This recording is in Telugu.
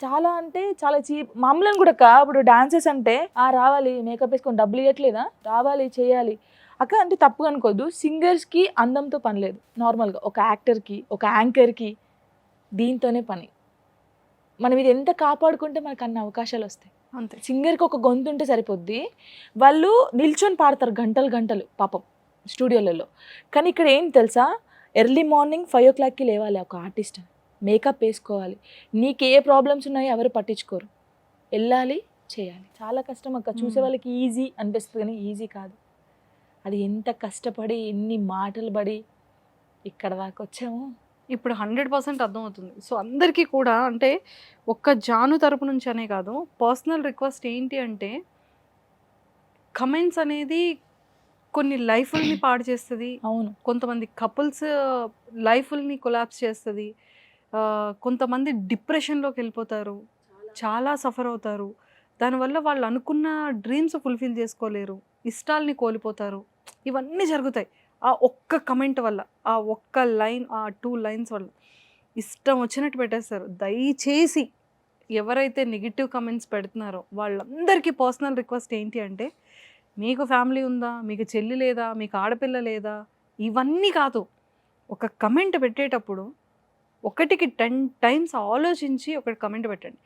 చాలా అంటే చాలా చీప్. మామూలని కూడా ఇప్పుడు డాన్సెస్ అంటే రావాలి మేకప్ వేసుకొని డబ్బులు ఇవ్వట్లేదా, రావాలి చేయాలి అక్క అంటే తప్పు అనుకోద్దు. సింగర్స్కి అందంతో పని లేదు. నార్మల్గా ఒక యాక్టర్కి ఒక యాంకర్కి దీంతోనే పని. మనం ఇది ఎంత కాపాడుకుంటే మనకు అన్ని అవకాశాలు వస్తాయి. అంతే. సింగర్కి ఒక గొంతు ఉంటే సరిపోద్ది. వాళ్ళు నిల్చొని పాడతారు గంటలు గంటలు పాపం స్టూడియోలలో. కానీ ఇక్కడ ఏం తెలుసా, ఎర్లీ మార్నింగ్ 5 o'clockకి లేవాలి ఒక ఆర్టిస్ట్. మేకప్ వేసుకోవాలి. నీకు ఏ ప్రాబ్లమ్స్ ఉన్నాయో ఎవరు పట్టించుకోరు. వెళ్ళాలి చేయాలి. చాలా కష్టం అక్క. చూసే వాళ్ళకి ఈజీ అనిపిస్తుంది కానీ ఈజీ కాదు. అది ఎంత కష్టపడి ఎన్ని మాటలు పడి ఇక్కడ దాకా వచ్చాము. ఇప్పుడు 100% అర్థమవుతుంది. సో అందరికీ కూడా అంటే ఒక్క జాను తరపు నుంచి అనే కాదు, పర్సనల్ రిక్వెస్ట్ ఏంటి అంటే కమెంట్స్ అనేది కొన్ని లైఫ్‌లని పాడు చేస్తది. అవును. కొంతమంది కపుల్స్ లైఫ్‌లని కొలాప్స్ చేస్తది. కొంతమంది డిప్రెషన్‌లోకి వెళ్ళిపోతారు. చాలా సఫర్ అవుతారు. దానివల్ల వాళ్ళు అనుకున్న డ్రీమ్స్ ఫుల్‌ఫిల్ చేసుకోలేరు. ఇష్టాల్ని కోల్పోతారు. ఇవన్నీ జరుగుతాయి. ఆ ఒక్క కమెంట్ వల్ల, ఆ ఒక్క లైన్, ఆ 2 లైన్స్ వల్ల ఇష్టం వచ్చినట్టు పెట్టేస్తారు. దయచేసి ఎవరైతే నెగెటివ్ కమెంట్స్ పెడుతున్నారో వాళ్ళందరికీ పర్సనల్ రిక్వెస్ట్ ఏంటి అంటే, మీకు ఫ్యామిలీ ఉందా, మీకు చెల్లి లేదా, మీకు ఆడపిల్ల లేదా, ఇవన్నీ కాదు. ఒక కమెంట్ పెట్టేటప్పుడు ఒకటికి 10 టైమ్స్ ఆలోచించి ఒక కమెంట్ పెట్టండి.